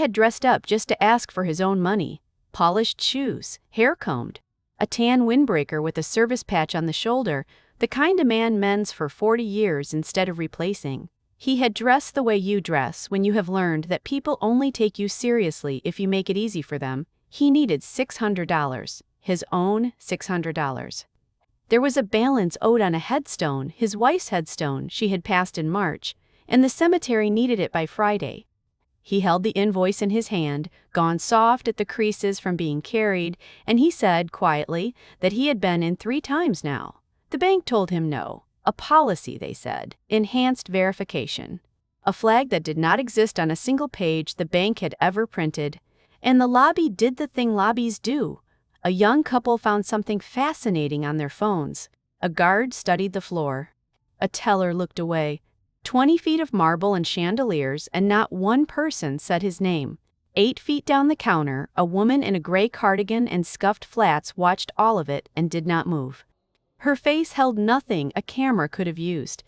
had dressed up just to ask for his own money. Polished shoes, hair combed, a tan windbreaker with a service patch on the shoulder, the kind a man mends for 40 years instead of replacing. He had dressed the way you dress when you have learned that people only take you seriously if you make it easy for them. He needed $600, his own $600. There was a balance owed on a headstone, his wife's headstone she had passed in March, and the cemetery needed it by Friday. He held the invoice in his hand, gone soft at the creases from being carried, and he said quietly that he had been in 3 times now. The bank told him no. A policy, they said. Enhanced verification. A flag that did not exist on a single page the bank had ever printed. And the lobby did the thing lobbies do. A young couple found something fascinating on their phones. A guard studied the floor. A teller looked away. 20 feet of marble and chandeliers, and not one person said his name. 8 feet down the counter, a woman in a gray cardigan and scuffed flats watched all of it and did not move. Her face held nothing a camera could have used.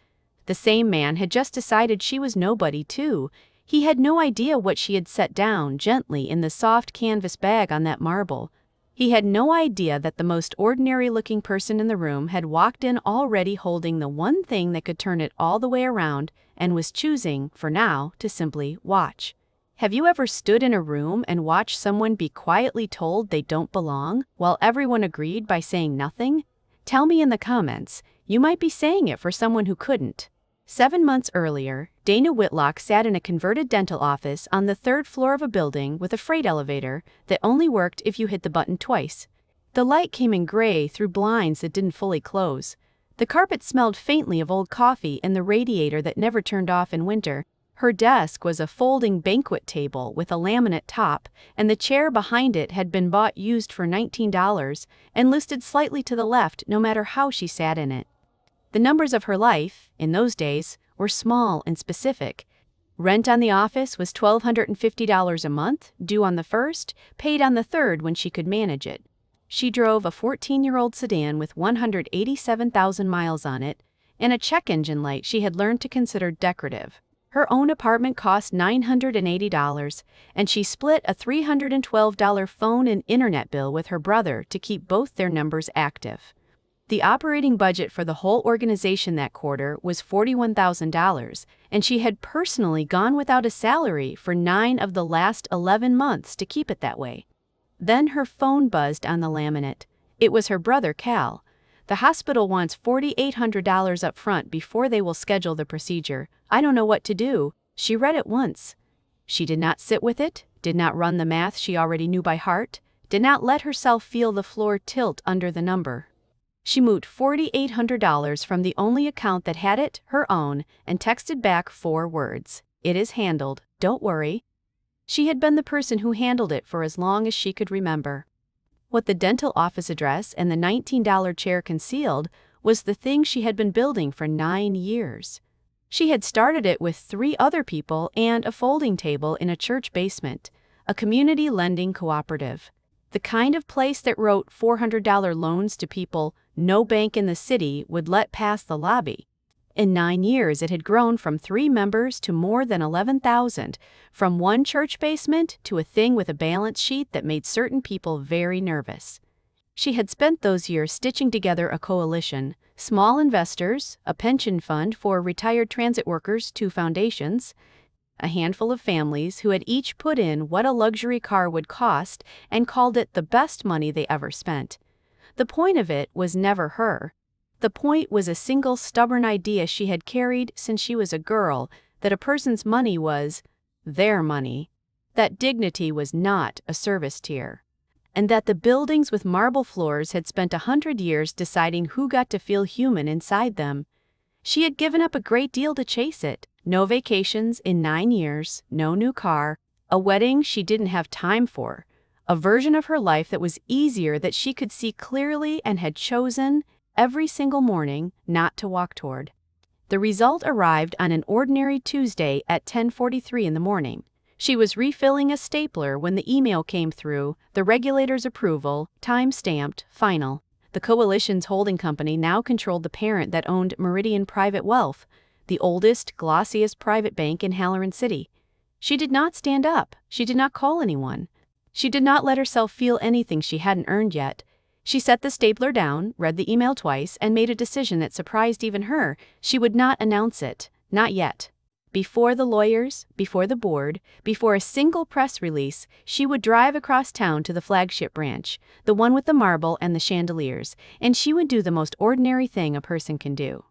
The same man had just decided she was nobody, too. He had no idea what she had set down gently in the soft canvas bag on that marble. He had no idea that the most ordinary-looking person in the room had walked in already holding the one thing that could turn it all the way around and was choosing, for now, to simply watch. Have you ever stood in a room and watched someone be quietly told they don't belong, while everyone agreed by saying nothing? Tell me in the comments. You might be saying it for someone who couldn't. 7 months earlier, Dana Whitlock sat in a converted dental office on the 3rd floor of a building with a freight elevator that only worked if you hit the button twice. The light came in gray through blinds that didn't fully close. The carpet smelled faintly of old coffee and the radiator that never turned off in winter. Her desk was a folding banquet table with a laminate top, and the chair behind it had been bought used for $19 and listed slightly to the left no matter how she sat in it. The numbers of her life, in those days, were small and specific. Rent on the office was $1,250 a month, due on the 1st, paid on the 3rd when she could manage it. She drove a 14-year-old sedan with 187,000 miles on it, and a check engine light she had learned to consider decorative. Her own apartment cost $980, and she split a $312 phone and internet bill with her brother to keep both their numbers active. The operating budget for the whole organization that quarter was $41,000, and she had personally gone without a salary for 9 of the last 11 months to keep it that way. Then her phone buzzed on the laminate. It was her brother, Cal. The hospital wants $4,800 up front before they will schedule the procedure. I don't know what to do. She read it once. She did not sit with it, did not run the math she already knew by heart, did not let herself feel the floor tilt under the number. She moved $4,800 from the only account that had it, her own, and texted back 4 words. It is handled, don't worry. She had been the person who handled it for as long as she could remember. What the dental office address and the $19 chair concealed was the thing she had been building for 9 years. She had started it with 3 other people and a folding table in a church basement, a community lending cooperative. The kind of place that wrote $400 loans to people no bank in the city would let pass the lobby. In 9 years, it had grown from 3 members to more than 11,000, from one church basement to a thing with a balance sheet that made certain people very nervous. She had spent those years stitching together a coalition, small investors, a pension fund for retired transit workers, 2 foundations, a handful of families who had each put in what a luxury car would cost and called it the best money they ever spent. The point of it was never her. The point was a single stubborn idea she had carried since she was a girl, that a person's money was their money, that dignity was not a service tier, and that the buildings with marble floors had spent 100 years deciding who got to feel human inside them. She had given up a great deal to chase it. No vacations in 9 years, no new car, a wedding she didn't have time for, a version of her life that was easier that she could see clearly and had chosen every single morning not to walk toward. The result arrived on an ordinary Tuesday at 10:43 in the morning. She was refilling a stapler when the email came through, the regulator's approval, time-stamped, final. The coalition's holding company now controlled the parent that owned Meridian Private Wealth, the oldest, glossiest private bank in Halloran City. She did not stand up. She did not call anyone. She did not let herself feel anything she hadn't earned yet. She set the stapler down, read the email twice, and made a decision that surprised even her. She would not announce it. Not yet. Before the lawyers, before the board, before a single press release, she would drive across town to the flagship branch, the one with the marble and the chandeliers, and she would do the most ordinary thing a person can do.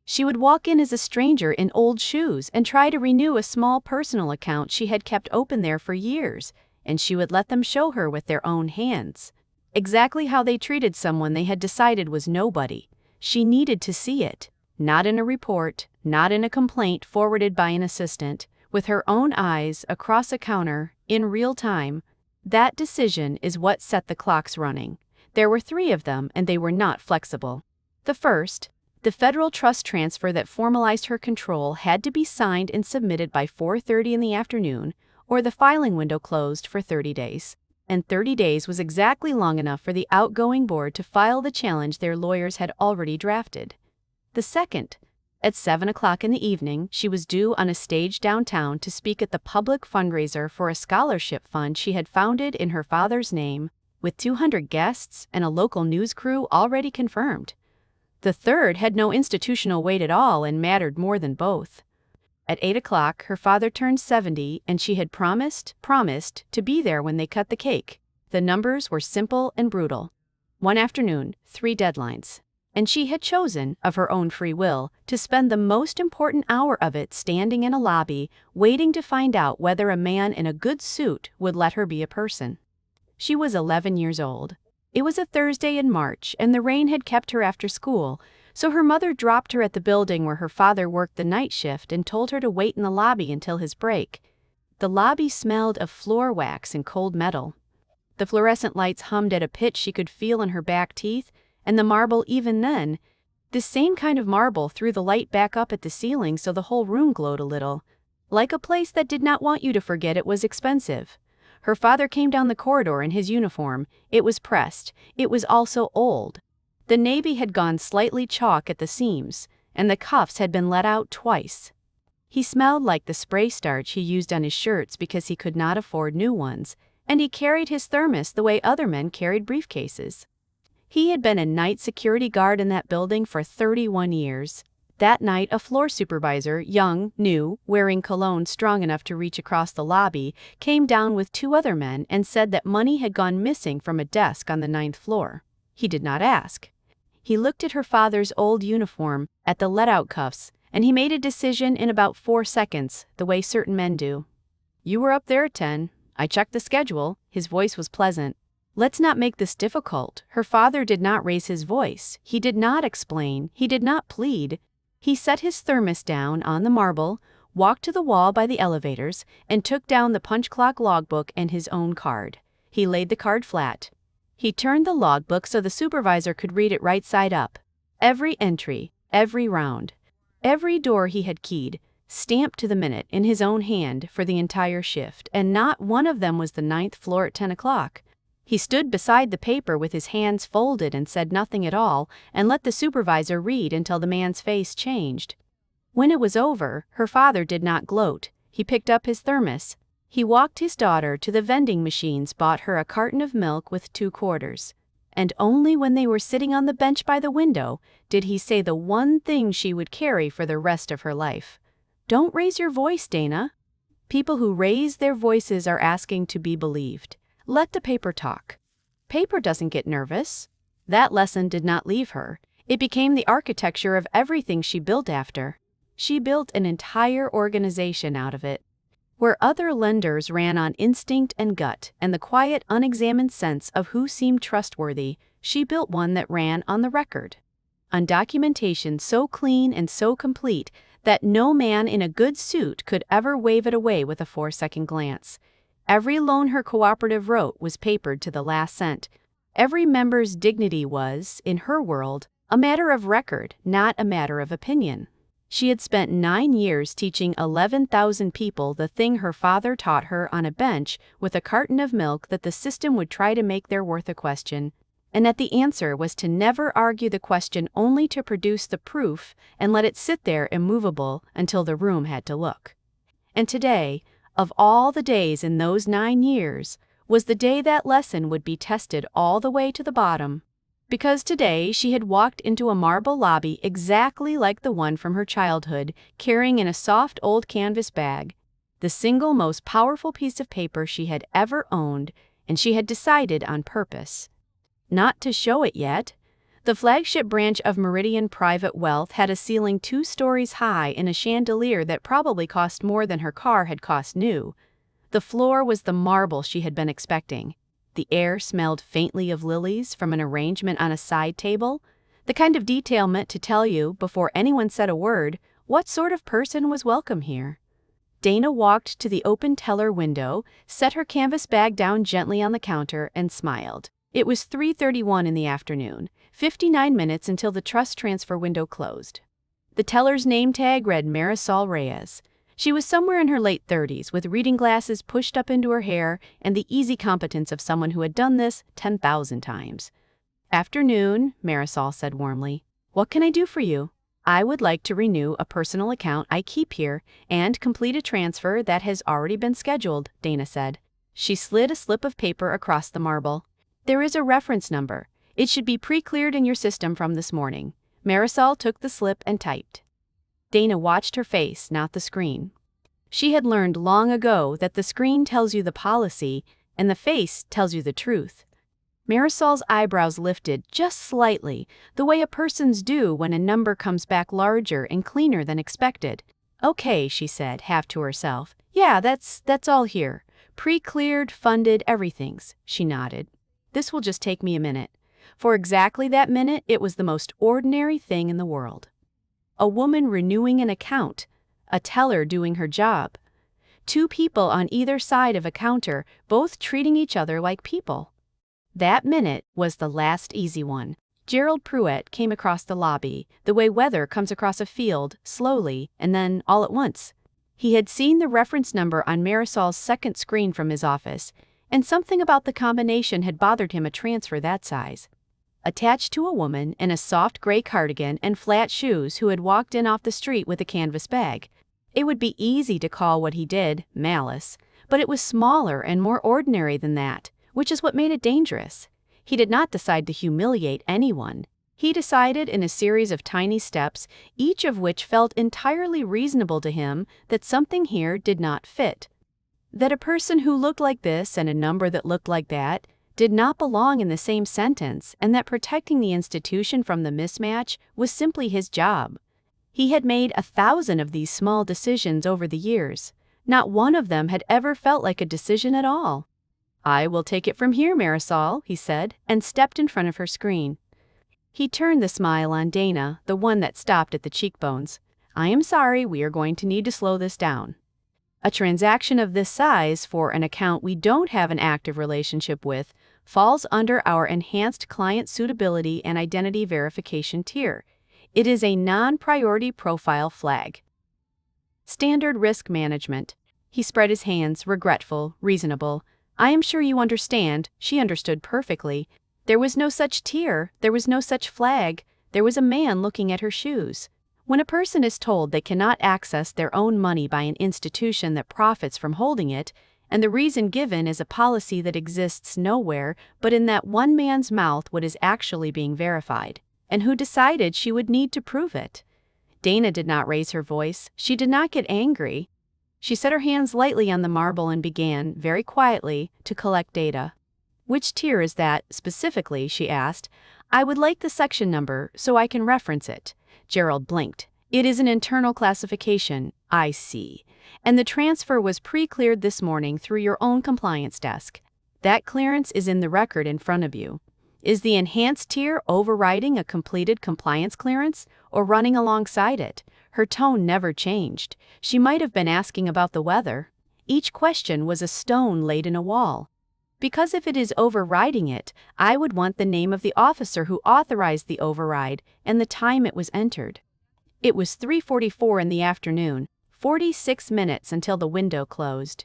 She would walk in as a stranger in old shoes and try to renew a small personal account she had kept open there for years, and she would let them show her with their own hands exactly how they treated someone they had decided was nobody. She needed to see it, not in a report, not in a complaint forwarded by an assistant, with her own eyes across a counter, in real time. That decision is what set the clocks running. There were 3 of them, and they were not flexible. The first, the federal trust transfer that formalized her control, had to be signed and submitted by 4:30 in the afternoon, or the filing window closed for 30 days. And 30 days was exactly long enough for the outgoing board to file the challenge their lawyers had already drafted. The second, at 7 o'clock in the evening, she was due on a stage downtown to speak at the public fundraiser for a scholarship fund she had founded in her father's name, with 200 guests and a local news crew already confirmed. The third had no institutional weight at all and mattered more than both. At 8 o'clock, her father turned 70, and she had promised to be there when they cut the cake. The numbers were simple and brutal. 1 afternoon, 3 deadlines. And she had chosen, of her own free will, to spend the most important hour of it standing in a lobby, waiting to find out whether a man in a good suit would let her be a person. She was 11 years old. It was a Thursday in March, and the rain had kept her after school, so her mother dropped her at the building where her father worked the night shift and told her to wait in the lobby until his break. The lobby smelled of floor wax and cold metal. The fluorescent lights hummed at a pitch she could feel in her back teeth, and the marble even then. This same kind of marble threw the light back up at the ceiling so the whole room glowed a little. Like a place that did not want you to forget it was expensive. Her father came down the corridor in his uniform. It was pressed. It was also old. The navy had gone slightly chalk at the seams, and the cuffs had been let out twice. He smelled like the spray starch he used on his shirts because he could not afford new ones, and he carried his thermos the way other men carried briefcases. He had been a night security guard in that building for 31 years. That night, a floor supervisor, young, new, wearing cologne strong enough to reach across the lobby, came down with 2 other men and said that money had gone missing from a desk on the 9th floor. He did not ask. He looked at her father's old uniform, at the let-out cuffs, and he made a decision in about 4 seconds, the way certain men do. "You were up there at 10. I checked the schedule." His voice was pleasant. "Let's not make this difficult." Her father did not raise his voice. He did not explain. He did not plead. He set his thermos down on the marble, walked to the wall by the elevators, and took down the punch clock logbook and his own card. He laid the card flat. He turned the logbook so the supervisor could read it right side up. Every entry, every round, every door he had keyed, stamped to the minute in his own hand for the entire shift, and not one of them was the 9th floor at 10 o'clock. He stood beside the paper with his hands folded and said nothing at all, and let the supervisor read until the man's face changed. When it was over, her father did not gloat. He picked up his thermos. He walked his daughter to the vending machines, bought her a carton of milk with 2 quarters. And only when they were sitting on the bench by the window did he say the one thing she would carry for the rest of her life. "Don't raise your voice, Dana." People who raise their voices are asking to be believed. Let the paper talk. Paper doesn't get nervous. That lesson did not leave her. It became the architecture of everything she built after. She built an entire organization out of it. Where other lenders ran on instinct and gut and the quiet, unexamined sense of who seemed trustworthy, she built one that ran on the record. On documentation so clean and so complete that no man in a good suit could ever wave it away with a 4-second glance. Every loan her cooperative wrote was papered to the last cent. Every member's dignity was, in her world, a matter of record, not a matter of opinion. She had spent 9 years teaching 11,000 people the thing her father taught her on a bench with a carton of milk that the system would try to make their worth a question, and that the answer was to never argue the question, only to produce the proof and let it sit there immovable until the room had to look. And today, Of all the days in those 9 years, was the day that lesson would be tested all the way to the bottom. Because today she had walked into a marble lobby exactly like the one from her childhood, carrying in a soft old canvas bag the single most powerful piece of paper she had ever owned, and she had decided on purpose not to show it yet. The flagship branch of Meridian Private Wealth had a ceiling 2 stories high and a chandelier that probably cost more than her car had cost new. The floor was the marble she had been expecting. The air smelled faintly of lilies from an arrangement on a side table, the kind of detail meant to tell you, before anyone said a word, what sort of person was welcome here. Dana walked to the open teller window, set her canvas bag down gently on the counter, and smiled. It was 3:31 in the afternoon, 59 minutes until the trust transfer window closed. The teller's name tag read Marisol Reyes. She was somewhere in her late 30s, with reading glasses pushed up into her hair and the easy competence of someone who had done this 10,000 times. "Afternoon," Marisol said warmly. "What can I do for you?" "I would like to renew a personal account I keep here and complete a transfer that has already been scheduled," Dana said. She slid a slip of paper across the marble. "There is a reference number. It should be pre-cleared in your system from this morning." Marisol took the slip and typed. Dana watched her face, not the screen. She had learned long ago that the screen tells you the policy and the face tells you the truth. Marisol's eyebrows lifted just slightly, the way a person's do when a number comes back larger and cleaner than expected. "Okay," she said, half to herself. "Yeah, that's all here. Pre-cleared, funded, everything's." She nodded. "This will just take me a minute." For exactly that minute, it was the most ordinary thing in the world. A woman renewing an account, a teller doing her job. 2 people on either side of a counter, both treating each other like people. That minute was the last easy one. Gerald Pruitt came across the lobby, the way weather comes across a field, slowly, and then all at once. He had seen the reference number on Marisol's second screen from his office, and something about the combination had bothered him a transfer that size. Attached to a woman in a soft gray cardigan and flat shoes who had walked in off the street with a canvas bag. It would be easy to call what he did malice, but it was smaller and more ordinary than that, which is what made it dangerous. He did not decide to humiliate anyone. He decided in a series of tiny steps, each of which felt entirely reasonable to him, that something here did not fit. That a person who looked like this and a number that looked like that did not belong in the same sentence, and that protecting the institution from the mismatch was simply his job. He had made 1,000 of these small decisions over the years. Not one of them had ever felt like a decision at all. "I will take it from here, Marisol," he said, and stepped in front of her screen. He turned the smile on Dana, the one that stopped at the cheekbones. "I am sorry, we are going to need to slow this down. A transaction of this size for an account we don't have an active relationship with falls under our enhanced client suitability and identity verification tier. It is a non-priority profile flag. Standard risk management." He spread his hands, regretful, reasonable. "I am sure you understand." She understood perfectly. There was no such tier, there was no such flag, there was a man looking at her shoes. When a person is told they cannot access their own money by an institution that profits from holding it, and the reason given is a policy that exists nowhere but in that one man's mouth what is actually being verified, and who decided she would need to prove it. Dana did not raise her voice. She did not get angry. She set her hands lightly on the marble and began, very quietly, to collect data. "Which tier is that, specifically?" she asked. "I would like the section number so I can reference it." Gerald blinked. "It is an internal classification." "I see. And the transfer was pre-cleared this morning through your own compliance desk. That clearance is in the record in front of you. Is the enhanced tier overriding a completed compliance clearance or running alongside it?" Her tone never changed. She might have been asking about the weather. Each question was a stone laid in a wall. "Because if it is overriding it, I would want the name of the officer who authorized the override and the time it was entered." It was 3:44 in the afternoon, 46 minutes until the window closed.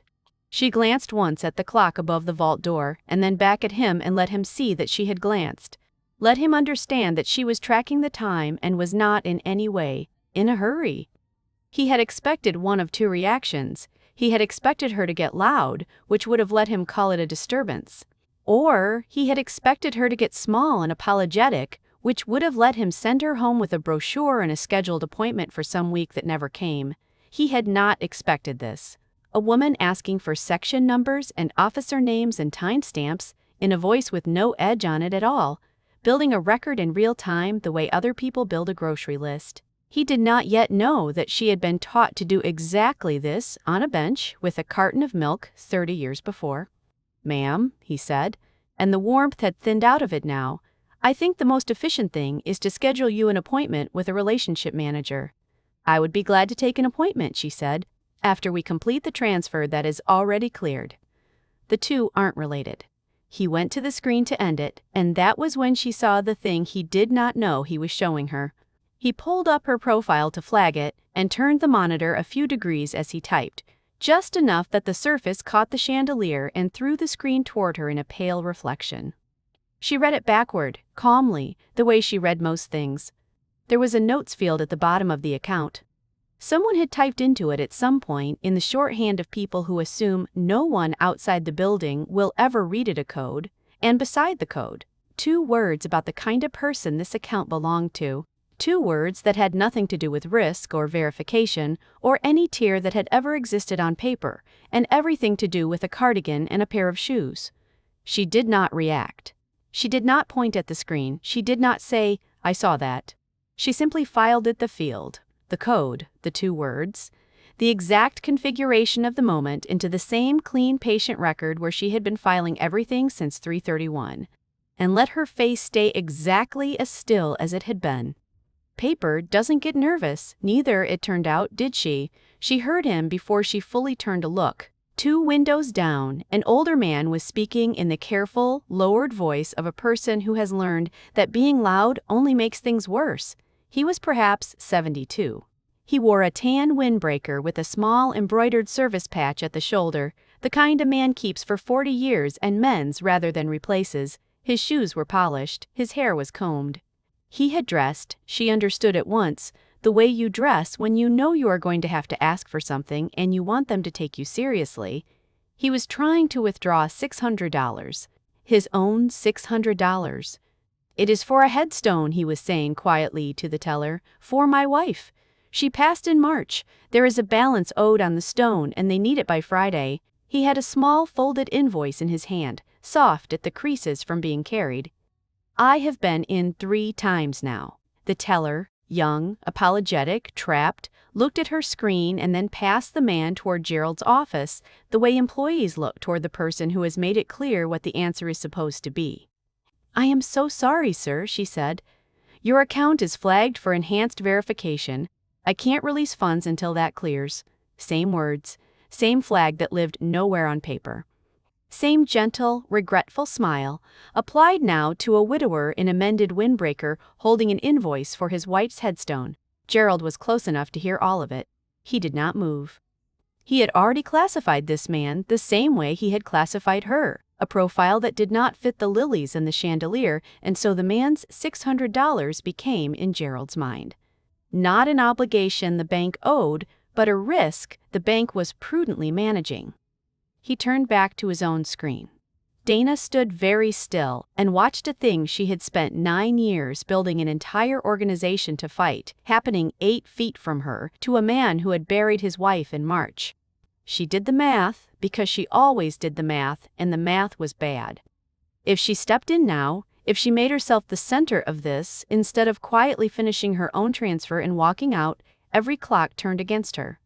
She glanced once at the clock above the vault door and then back at him and let him see that she had glanced. Let him understand that she was tracking the time and was not in any way in a hurry. He had expected one of 2 reactions. He had expected her to get loud, which would have let him call it a disturbance. Or he had expected her to get small and apologetic, which would have let him send her home with a brochure and a scheduled appointment for some week that never came. He had not expected this. A woman asking for section numbers and officer names and timestamps in a voice with no edge on it at all, building a record in real time the way other people build a grocery list. He did not yet know that she had been taught to do exactly this on a bench with a carton of milk 30 years before. "Ma'am," he said, and the warmth had thinned out of it now. "I think the most efficient thing is to schedule you an appointment with a relationship manager." "I would be glad to take an appointment," she said, "after we complete the transfer that is already cleared." The two aren't related. He went to the screen to end it, and that was when she saw the thing he did not know he was showing her. He pulled up her profile to flag it and turned the monitor a few degrees as he typed, just enough that the surface caught the chandelier and threw the screen toward her in a pale reflection. She read it backward, calmly, the way she read most things. There was a notes field at the bottom of the account. Someone had typed into it at some point in the shorthand of people who assume no one outside the building will ever read it a code, and beside the code, 2 words about the kind of person this account belonged to. 2 words that had nothing to do with risk or verification or any tier that had ever existed on paper, and everything to do with a cardigan and a pair of shoes. She did not react. She did not point at the screen. She did not say, "I saw that." She simply filed it the field, the code, the 2 words, the exact configuration of the moment into the same clean patient record where she had been filing everything since 3/31, and let her face stay exactly as still as it had been. Paper doesn't get nervous, neither, it turned out, did she. She heard him before she fully turned to look. 2 windows down, an older man was speaking in the careful, lowered voice of a person who has learned that being loud only makes things worse. He was perhaps 72. He wore a tan windbreaker with a small embroidered service patch at the shoulder, the kind a man keeps for 40 years and mends rather than replaces. His shoes were polished, his hair was combed. He had dressed, she understood at once, the way you dress when you know you are going to have to ask for something and you want them to take you seriously. He was trying to withdraw $600, his own $600. "It is for a headstone," he was saying quietly to the teller, "for my wife. She passed in March. There is a balance owed on the stone and they need it by Friday." He had a small folded invoice in his hand, soft at the creases from being carried. "I have been in 3 times now." The teller, young, apologetic, trapped, looked at her screen and then passed the man toward Gerald's office, the way employees look toward the person who has made it clear what the answer is supposed to be. "I am so sorry, sir," she said. "Your account is flagged for enhanced verification. I can't release funds until that clears." Same words, same flag that lived nowhere on paper. Same gentle, regretful smile, applied now to a widower in a mended windbreaker holding an invoice for his wife's headstone. Gerald was close enough to hear all of it. He did not move. He had already classified this man the same way he had classified her, a profile that did not fit the lilies and the chandelier, and so the man's $600 became, in Gerald's mind, not an obligation the bank owed, but a risk the bank was prudently managing. He turned back to his own screen. Dana stood very still and watched a thing she had spent 9 years building an entire organization to fight, happening 8 feet from her, to a man who had buried his wife in March. She did the math, because she always did the math, and the math was bad. If she stepped in now, if she made herself the center of this, instead of quietly finishing her own transfer and walking out, every clock turned against her.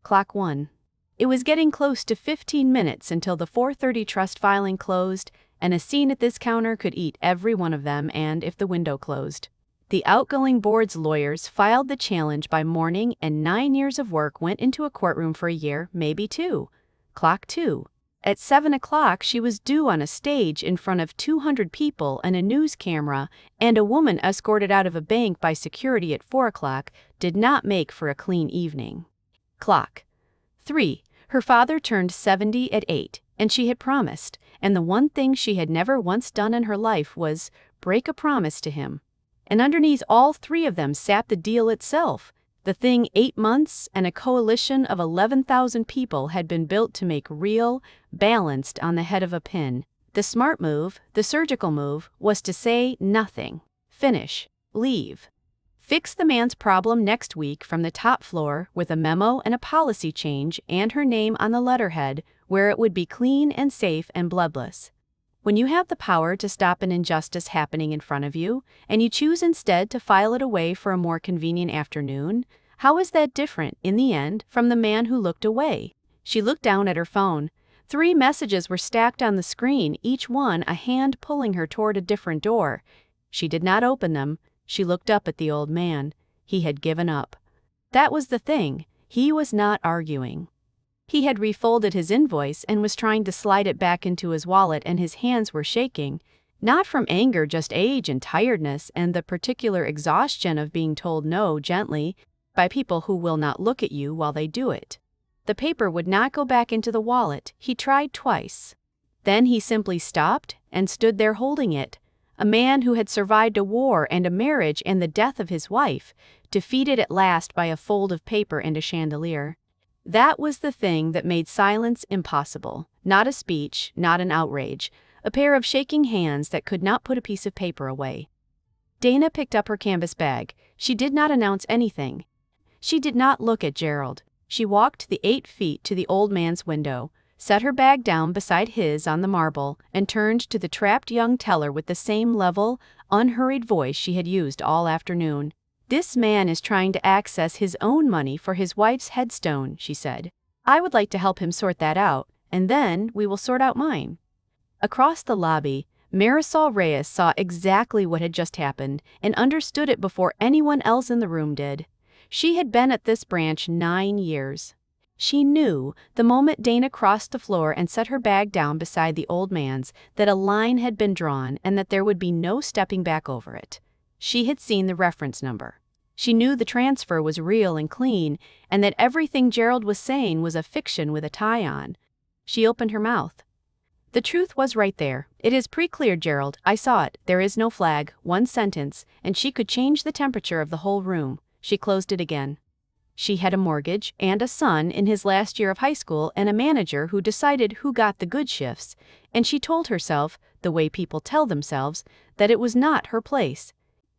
Clock 1. It was getting close to 15 minutes until the 4:30 trust filing closed, and a scene at this counter could eat every one of them, and if the window closed. The outgoing board's lawyers filed the challenge by morning, and 9 years of work went into a courtroom for a year, maybe 2. Clock 2. At 7 o'clock she was due on a stage in front of 200 people and a news camera, and a woman escorted out of a bank by security at 4 o'clock did not make for a clean evening. Clock 3. Her father turned 70 at 8, and she had promised, and the one thing she had never once done in her life was break a promise to him. And underneath all 3 of them sat the deal itself, The thing 8 months and a coalition of 11,000 people had been built to make real, balanced on the head of a pin. The smart move, the surgical move, was to say nothing. Finish. Leave. Fix the man's problem next week from the top floor with a memo and a policy change and her name on the letterhead where it would be clean and safe and bloodless. When you have the power to stop an injustice happening in front of you, and you choose instead to file it away for a more convenient afternoon, how is that different, in the end, from the man who looked away? She looked down at her phone. 3 messages were stacked on the screen, each one a hand pulling her toward a different door. She did not open them. She looked up at the old man. He had given up. That was the thing. He was not arguing. He had refolded his invoice and was trying to slide it back into his wallet, and his hands were shaking. Not from anger, just age and tiredness and the particular exhaustion of being told no gently by people who will not look at you while they do it. The paper would not go back into the wallet. He tried twice. Then he simply stopped and stood there holding it. A man who had survived a war and a marriage and the death of his wife, defeated at last by a fold of paper and a chandelier. That was the thing that made silence impossible. Not a speech, not an outrage. A pair of shaking hands that could not put a piece of paper away. Dana picked up her canvas bag. She did not announce anything. She did not look at Gerald. She walked the 8 feet to the old man's window, set her bag down beside his on the marble, and turned to the trapped young teller with the same level, unhurried voice she had used all afternoon. "This man is trying to access his own money for his wife's headstone," she said. "I would like to help him sort that out, and then we will sort out mine." Across the lobby, Marisol Reyes saw exactly what had just happened and understood it before anyone else in the room did. She had been at this branch 9 years. She knew, the moment Dana crossed the floor and set her bag down beside the old man's, that a line had been drawn and that there would be no stepping back over it. She had seen the reference number. She knew the transfer was real and clean, and that everything Gerald was saying was a fiction with a tie on. She opened her mouth. "The truth was right there. It is pre-cleared, Gerald. I saw it. There is no flag. 1 sentence, and she could change the temperature of the whole room." She closed it again. She had a mortgage and a son in his last year of high school and a manager who decided who got the good shifts, and she told herself, the way people tell themselves, that it was not her place.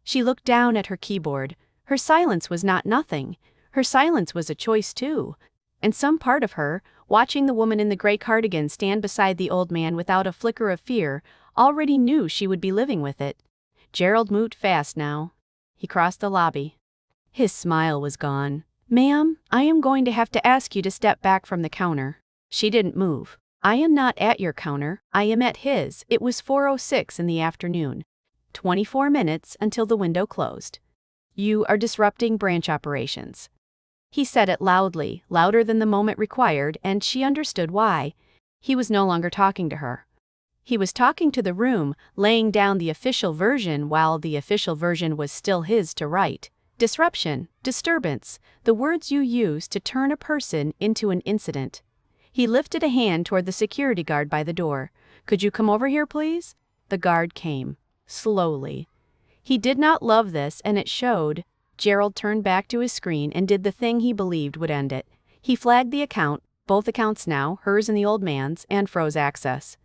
She looked down at her keyboard. Her silence was not nothing. Her silence was a choice too. And some part of her, watching the woman in the gray cardigan stand beside the old man without a flicker of fear, already knew she would be living with it. Gerald moved fast now. He crossed the lobby. His smile was gone. "Ma'am, I am going to have to ask you to step back from the counter." She didn't move. "I am not at your counter. I am at his." It was 4:06 in the afternoon. 24 minutes until the window closed. "You are disrupting branch operations." He said it loudly, louder than the moment required, and she understood why. He was no longer talking to her. He was talking to the room, laying down the official version while the official version was still his to write. Disruption, disturbance, the words you use to turn a person into an incident. He lifted a hand toward the security guard by the door. "Could you come over here, please?" The guard came. Slowly. He did not love this, and it showed. Gerald turned back to his screen and did the thing he believed would end it. He flagged the account, both accounts now, hers and the old man's, and froze access.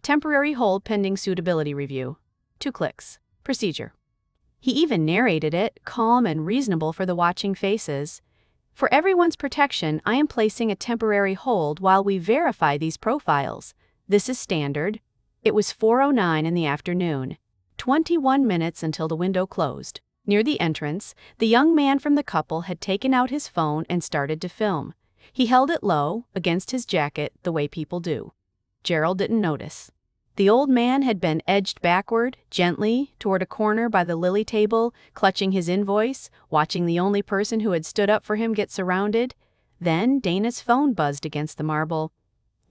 Temporary hold pending suitability review. 2 clicks. Procedure. He even narrated it, calm and reasonable for the watching faces. "For everyone's protection, I am placing a temporary hold while we verify these profiles. This is standard." It was 4:09 in the afternoon. 21 minutes until the window closed. Near the entrance, the young man from the couple had taken out his phone and started to film. He held it low, against his jacket, the way people do. Gerald didn't notice. The old man had been edged backward, gently, toward a corner by the lily table, clutching his invoice, watching the only person who had stood up for him get surrounded. Then Dana's phone buzzed against the marble.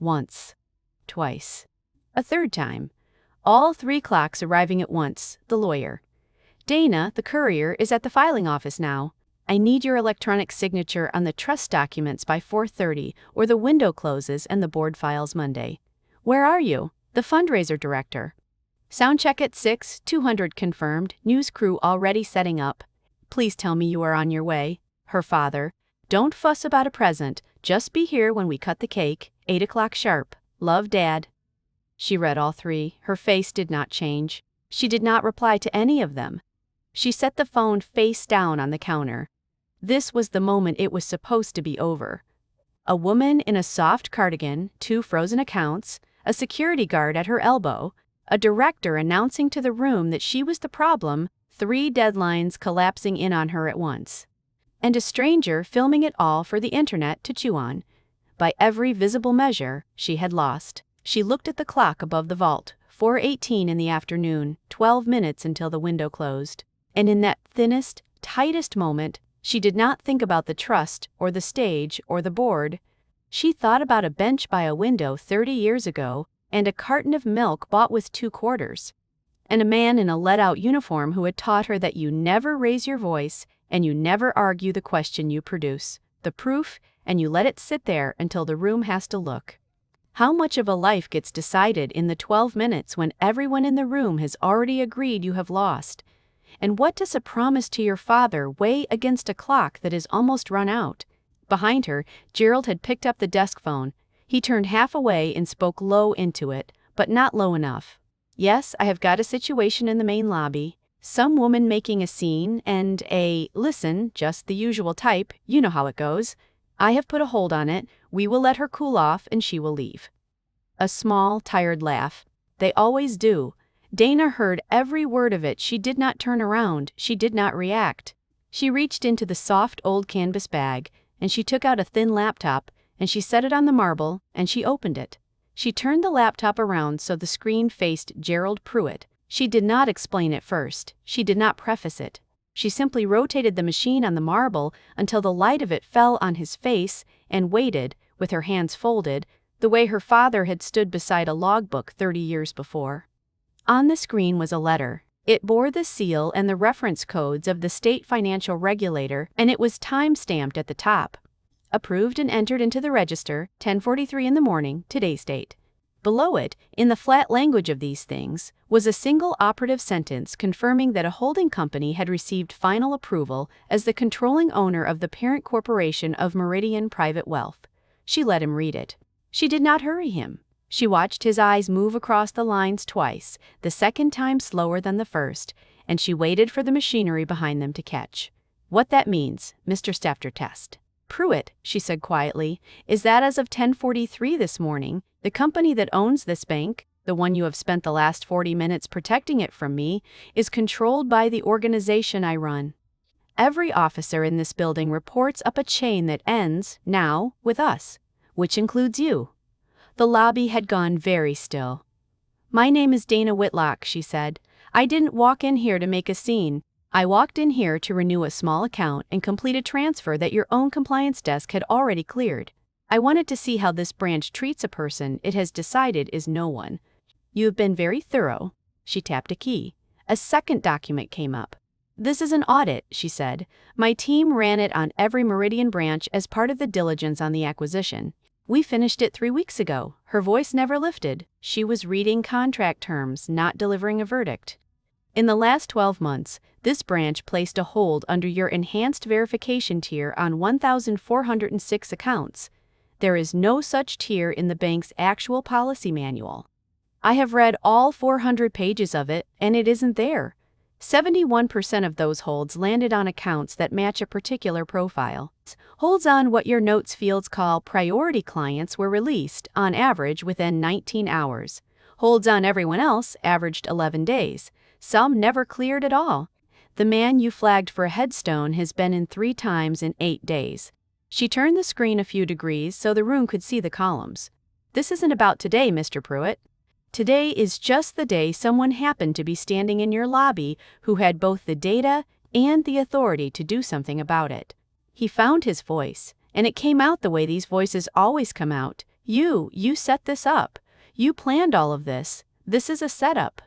Once. Twice. A third time. All 3 clocks arriving at once. The lawyer. "Dana, the courier, is at the filing office now. I need your electronic signature on the trust documents by 4:30, or the window closes and the board files Monday." "Where are you?" "The fundraiser director." "Sound check at 6, 200 confirmed, news crew already setting up." "Please tell me you are on your way." her father. Don't fuss about a present, just be here when we cut the cake, 8 o'clock sharp. Love, Dad. She read all 3. Her face did not change. She did not reply to any of them. She set the phone face down on the counter. This was the moment it was supposed to be over. A woman in a soft cardigan, 2 frozen accounts, a security guard at her elbow, a director announcing to the room that she was the problem, 3 deadlines collapsing in on her at once. And a stranger filming it all for the internet to chew on. By every visible measure, she had lost. She looked at the clock above the vault, 4:18 in the afternoon, 12 minutes until the window closed. And in that thinnest, tightest moment, she did not think about the trust, or the stage, or the board. She thought about a bench by a window 30 years ago, and a carton of milk bought with 2 quarters. And a man in a let-out uniform who had taught her that you never raise your voice, and you never argue the question you produce, the proof, and you let it sit there until the room has to look. How much of a life gets decided in the 12 minutes when everyone in the room has already agreed you have lost? And what does a promise to your father weigh against a clock that is almost run out? Behind her, Gerald had picked up the desk phone. He turned half away and spoke low into it, but not low enough. Yes, I have got a situation in the main lobby. Some woman making a scene and listen, just the usual type, you know how it goes. I have put a hold on it. We will let her cool off and she will leave. A small, tired laugh. They always do. Dana heard every word of it. She did not turn around. She did not react. She reached into the soft old canvas bag, and she took out a thin laptop, and she set it on the marble, and she opened it. She turned the laptop around so the screen faced Gerald Pruitt. She did not explain it first. She did not preface it. She simply rotated the machine on the marble until the light of it fell on his face and waited, with her hands folded, the way her father had stood beside a logbook 30 years before. On the screen was a letter. It bore the seal and the reference codes of the state financial regulator, and it was time-stamped at the top. Approved and entered into the register, 10:43 in the morning, today's date. Below it, in the flat language of these things, was a single operative sentence confirming that a holding company had received final approval as the controlling owner of the parent corporation of Meridian Private Wealth. She let him read it. She did not hurry him. She watched his eyes move across the lines twice, the second time slower than the first, and she waited for the machinery behind them to catch. What that means, Mr. Stafter test. Pruitt, she said quietly, is that as of 10:43 this morning, the company that owns this bank, the one you have spent the last 40 minutes protecting it from me, is controlled by the organization I run. Every officer in this building reports up a chain that ends, now, with us, which includes you. The lobby had gone very still. My name is Dana Whitlock, she said. I didn't walk in here to make a scene. I walked in here to renew a small account and complete a transfer that your own compliance desk had already cleared. I wanted to see how this branch treats a person it has decided is no one. You have been very thorough. She tapped a key. A second document came up. This is an audit, she said. My team ran it on every Meridian branch as part of the diligence on the acquisition. We finished it 3 weeks ago. Her voice never lifted. She was reading contract terms, not delivering a verdict. In the last 12 months, this branch placed a hold under your enhanced verification tier on 1,406 accounts. There is no such tier in the bank's actual policy manual. I have read all 400 pages of it, and it isn't there. 71% of those holds landed on accounts that match a particular profile. Holds on what your notes fields call priority clients were released, on average, within 19 hours. Holds on everyone else averaged 11 days. Some never cleared at all. The man you flagged for a headstone has been in 3 times in 8 days. She turned the screen a few degrees so the room could see the columns. This isn't about today, Mr. Pruitt. Today is just the day someone happened to be standing in your lobby who had both the data and the authority to do something about it. He found his voice, and it came out the way these voices always come out. You set this up. You planned all of this. This is a setup.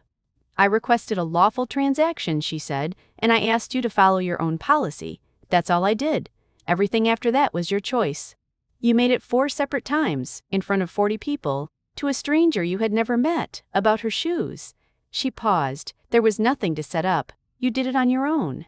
I requested a lawful transaction, she said, and I asked you to follow your own policy. That's all I did. Everything after that was your choice. You made it 4 separate times, in front of 40 people, to a stranger you had never met, about her shoes. She paused. There was nothing to set up. You did it on your own.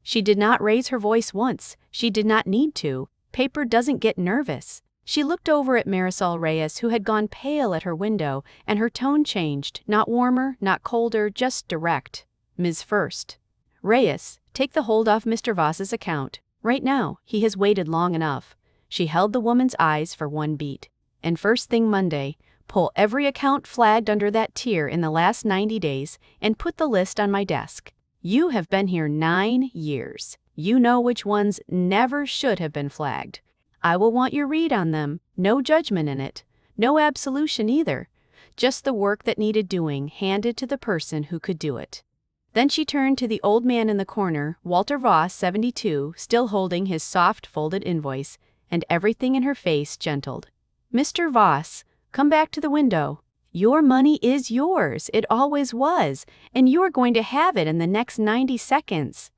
She did not raise her voice once. She did not need to. Paper doesn't get nervous. She looked over at Marisol Reyes, who had gone pale at her window, and her tone changed, not warmer, not colder, just direct. Ms. First. Reyes, take the hold off Mr. Voss's account. Right now, he has waited long enough. She held the woman's eyes for one beat. And first thing Monday, pull every account flagged under that tier in the last 90 days and put the list on my desk. You have been here 9 years. You know which ones never should have been flagged. I will want your read on them. No judgment in it. No absolution either. Just the work that needed doing handed to the person who could do it. Then she turned to the old man in the corner, Walter Voss, 72, still holding his soft folded invoice, and everything in her face gentled. Mr. Voss, come back to the window. Your money is yours. It always was, and you are going to have it in the next 90 seconds.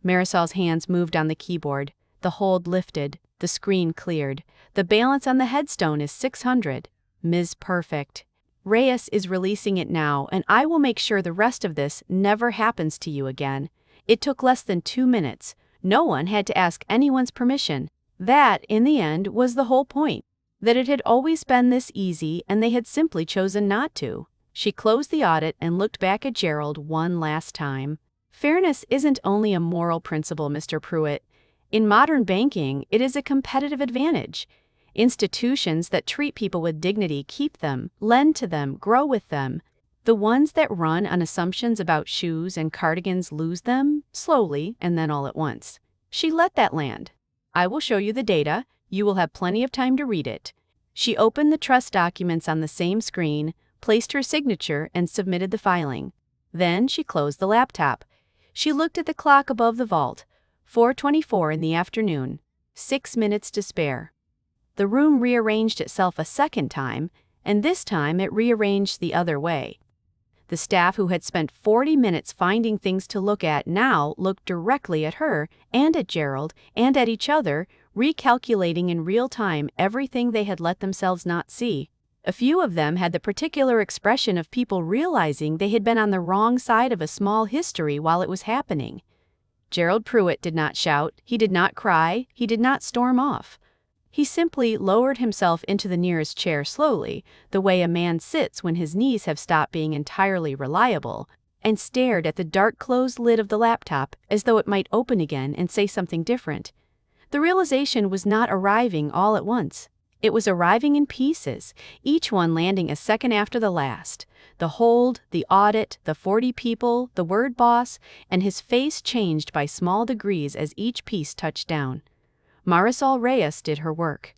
Marisol's hands moved on the keyboard. The hold lifted. The screen cleared. The balance on the headstone is 600. Ms. Perfect. Reyes is releasing it now, and I will make sure the rest of this never happens to you again. It took less than 2 minutes. No one had to ask anyone's permission. That, in the end, was the whole point. That it had always been this easy, and they had simply chosen not to. She closed the audit and looked back at Gerald one last time. Fairness isn't only a moral principle, Mr. Pruitt. In modern banking, it is a competitive advantage. Institutions that treat people with dignity keep them, lend to them, grow with them. The ones that run on assumptions about shoes and cardigans lose them, slowly and then all at once. She let that land. I will show you the data. You will have plenty of time to read it. She opened the trust documents on the same screen, placed her signature, and submitted the filing. Then she closed the laptop. She looked at the clock above the vault. 4:24 in the afternoon. 6 minutes to spare. The room rearranged itself a second time, and this time it rearranged the other way. The staff who had spent 40 minutes finding things to look at now looked directly at her and at Gerald and at each other, recalculating in real time everything they had let themselves not see. A few of them had the particular expression of people realizing they had been on the wrong side of a small history while it was happening. Gerald Pruitt did not shout, he did not cry, he did not storm off. He simply lowered himself into the nearest chair slowly, the way a man sits when his knees have stopped being entirely reliable, and stared at the dark closed lid of the laptop as though it might open again and say something different. The realization was not arriving all at once. It was arriving in pieces, each one landing a second after the last. The hold, the audit, the 40 people, the word boss, and his face changed by small degrees as each piece touched down. Marisol Reyes did her work.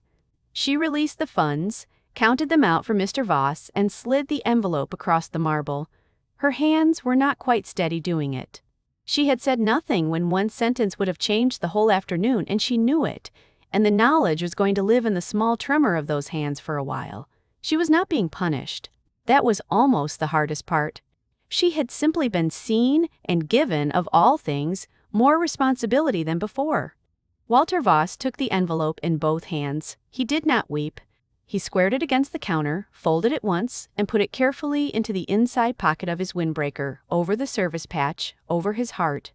She released the funds, counted them out for Mr. Voss, and slid the envelope across the marble. Her hands were not quite steady doing it. She had said nothing when one sentence would have changed the whole afternoon, and she knew it, and the knowledge was going to live in the small tremor of those hands for a while. She was not being punished. That was almost the hardest part. She had simply been seen and given, of all things, more responsibility than before. Walter Voss took the envelope in both hands. He did not weep. He squared it against the counter, folded it once, and put it carefully into the inside pocket of his windbreaker, over the service patch, over his heart.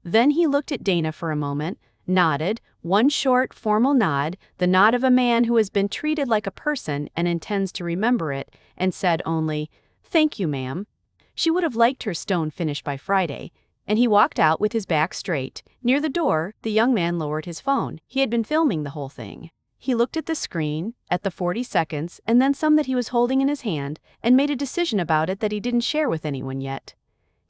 Then he looked at Dana for a moment, nodded, one short, formal nod, the nod of a man who has been treated like a person and intends to remember it, and said only, "Thank you, ma'am." She would have liked her stone finished by Friday, and he walked out with his back straight. Near the door, the young man lowered his phone. He had been filming the whole thing. He looked at the screen, at the 40 seconds, and then some that he was holding in his hand, and made a decision about it that he didn't share with anyone yet.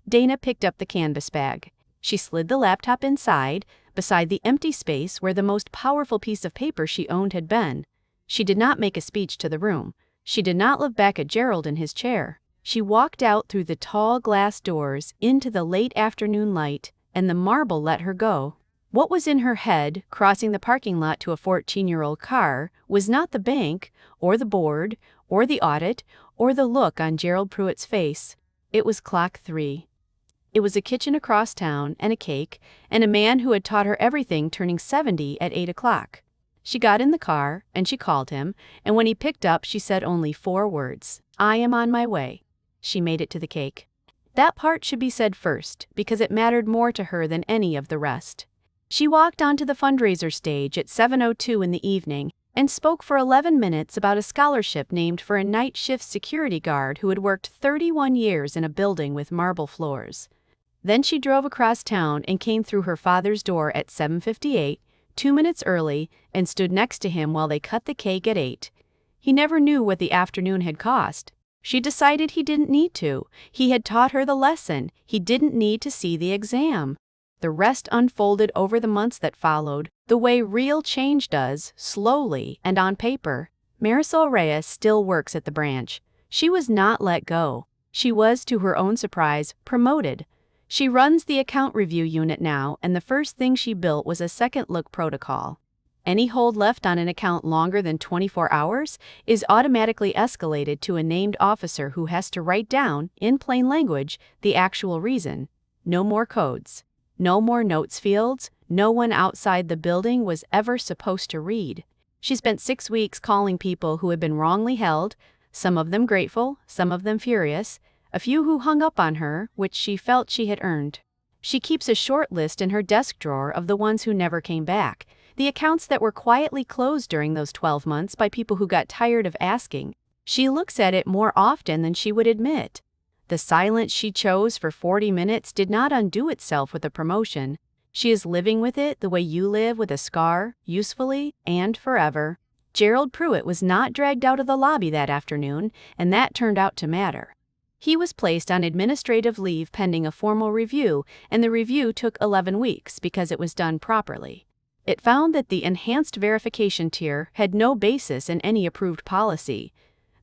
Dana picked up the canvas bag. She slid the laptop inside, beside the empty space where the most powerful piece of paper she owned had been. She did not make a speech to the room. She did not look back at Gerald in his chair. She walked out through the tall glass doors into the late afternoon light, and the marble let her go. What was in her head, crossing the parking lot to a 14-year-old car, was not the bank, or the board, or the audit, or the look on Gerald Pruitt's face. It was clock 3. It was a kitchen across town, and a cake, and a man who had taught her everything turning 70 at 8 o'clock. She got in the car, and she called him, and when he picked up she said only 4 words. "I am on my way." She made it to the cake. That part should be said first, because it mattered more to her than any of the rest. She walked onto the fundraiser stage at 7:02 in the evening and spoke for 11 minutes about a scholarship named for a night shift security guard who had worked 31 years in a building with marble floors. Then she drove across town and came through her father's door at 7:58, 2 minutes early, and stood next to him while they cut the cake at 8. He never knew what the afternoon had cost. She decided he didn't need to. He had taught her the lesson. He didn't need to see the exam. The rest unfolded over the months that followed, the way real change does, slowly and on paper. Marisol Reyes still works at the branch. She was not let go. She was, to her own surprise, promoted. She runs the account review unit now, and the first thing she built was a second-look protocol. Any hold left on an account longer than 24 hours is automatically escalated to a named officer who has to write down, in plain language, the actual reason. No more codes. No more notes fields. No one outside the building was ever supposed to read. She spent 6 weeks calling people who had been wrongly held, some of them grateful, some of them furious, a few who hung up on her, which she felt she had earned. She keeps a short list in her desk drawer of the ones who never came back, the accounts that were quietly closed during those 12 months by people who got tired of asking. She looks at it more often than she would admit. The silence she chose for 40 minutes did not undo itself with a promotion. She is living with it the way you live with a scar, usefully and forever. Gerald Pruitt was not dragged out of the lobby that afternoon, and that turned out to matter. He was placed on administrative leave pending a formal review, and the review took 11 weeks because it was done properly. It found that the enhanced verification tier had no basis in any approved policy,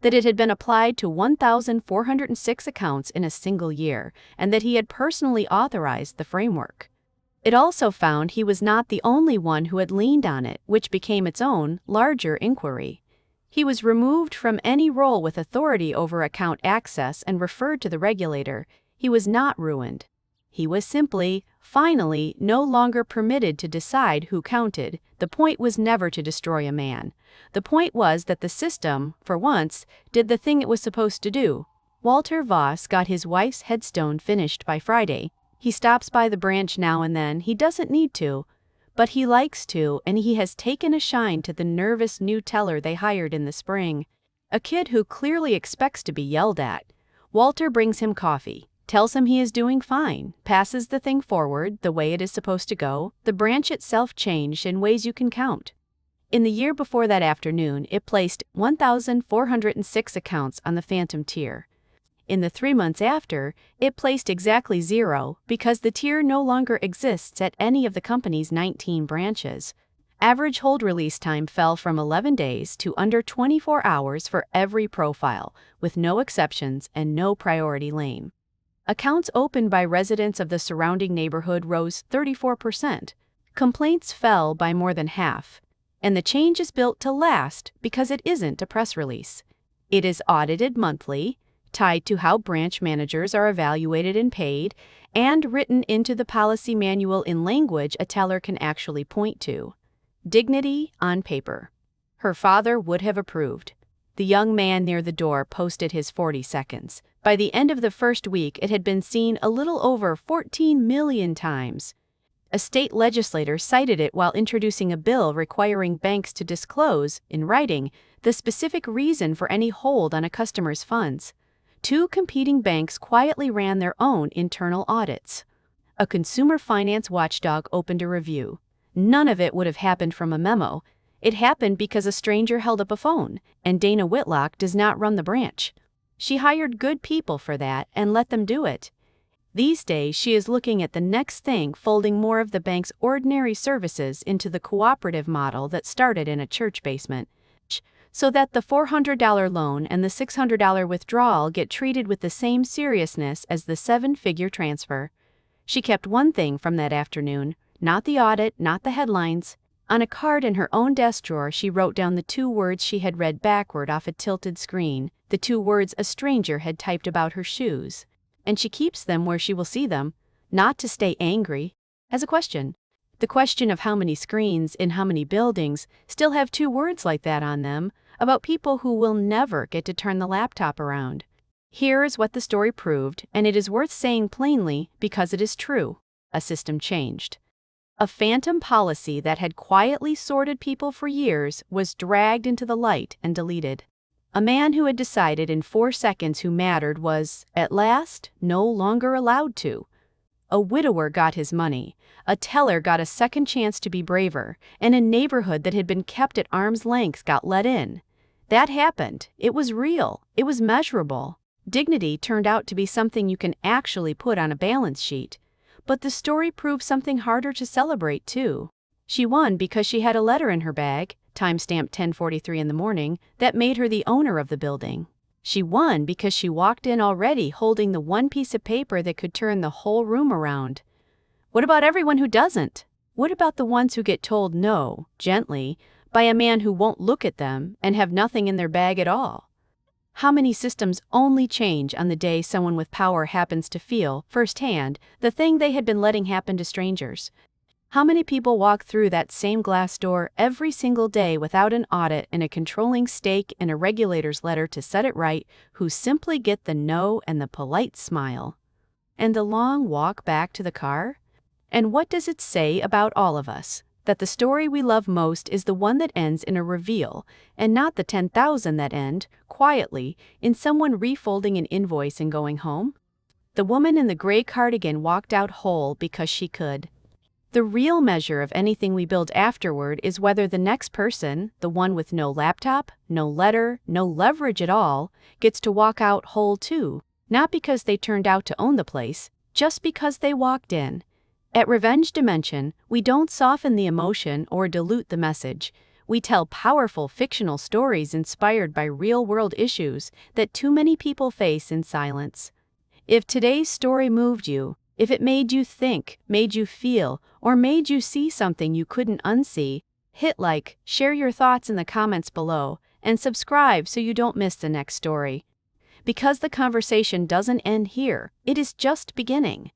that it had been applied to 1,406 accounts in a single year, and that he had personally authorized the framework. It also found he was not the only one who had leaned on it, which became its own, larger inquiry. He was removed from any role with authority over account access and referred to the regulator. He was not ruined. He was simply, finally, no longer permitted to decide who counted. The point was never to destroy a man. The point was that the system, for once, did the thing it was supposed to do. Walter Voss got his wife's headstone finished by Friday. He stops by the branch now and then. He doesn't need to, but he likes to, and he has taken a shine to the nervous new teller they hired in the spring. A kid who clearly expects to be yelled at. Walter brings him coffee, tells him he is doing fine, passes the thing forward the way it is supposed to go. The branch itself changed in ways you can count. In the year before that afternoon, it placed 1,406 accounts on the phantom tier. In the 3 months after, it placed exactly 0 because the tier no longer exists at any of the company's 19 branches. Average hold release time fell from 11 days to under 24 hours for every profile, with no exceptions and no priority lane. Accounts opened by residents of the surrounding neighborhood rose 34%. Complaints fell by more than half. And the change is built to last because it isn't a press release. It is audited monthly, tied to how branch managers are evaluated and paid, and written into the policy manual in language a teller can actually point to. Dignity on paper. Her father would have approved. The young man near the door posted his 40 seconds. By the end of the first week, it had been seen a little over 14 million times. A state legislator cited it while introducing a bill requiring banks to disclose, in writing, the specific reason for any hold on a customer's funds. 2 competing banks quietly ran their own internal audits. A consumer finance watchdog opened a review. None of it would have happened from a memo. It happened because a stranger held up a phone, and Dana Whitlock does not run the branch. She hired good people for that and let them do it. These days, she is looking at the next thing, folding more of the bank's ordinary services into the cooperative model that started in a church basement, so that the $400 loan and the $600 withdrawal get treated with the same seriousness as the 7-figure transfer. She kept one thing from that afternoon, not the audit, not the headlines. On a card in her own desk drawer, she wrote down the 2 words she had read backward off a tilted screen, the 2 words a stranger had typed about her shoes. And she keeps them where she will see them, not to stay angry, as a question. The question of how many screens in how many buildings still have 2 words like that on them, about people who will never get to turn the laptop around. Here is what the story proved, and it is worth saying plainly because it is true. A system changed. A phantom policy that had quietly sorted people for years was dragged into the light and deleted. A man who had decided in 4 seconds who mattered was, at last, no longer allowed to. A widower got his money, a teller got a second chance to be braver, and a neighborhood that had been kept at arm's length got let in. That happened. It was real. It was measurable. Dignity turned out to be something you can actually put on a balance sheet. But the story proved something harder to celebrate, too. She won because she had a letter in her bag, timestamped 10:43 in the morning, that made her the owner of the building. She won because she walked in already holding the one piece of paper that could turn the whole room around. What about everyone who doesn't? What about the ones who get told no, gently, by a man who won't look at them and have nothing in their bag at all? How many systems only change on the day someone with power happens to feel, firsthand, the thing they had been letting happen to strangers? How many people walk through that same glass door every single day without an audit and a controlling stake and a regulator's letter to set it right, who simply get the no and the polite smile? And the long walk back to the car? And what does it say about all of us? That the story we love most is the one that ends in a reveal, and not the 10,000 that end, quietly, in someone refolding an invoice and going home? The woman in the gray cardigan walked out whole because she could. The real measure of anything we build afterward is whether the next person, the one with no laptop, no letter, no leverage at all, gets to walk out whole too, not because they turned out to own the place, just because they walked in. At Revenge Dimension, we don't soften the emotion or dilute the message. We tell powerful fictional stories inspired by real-world issues that too many people face in silence. If today's story moved you, if it made you think, made you feel, or made you see something you couldn't unsee, hit like, share your thoughts in the comments below, and subscribe so you don't miss the next story. Because the conversation doesn't end here, it is just beginning.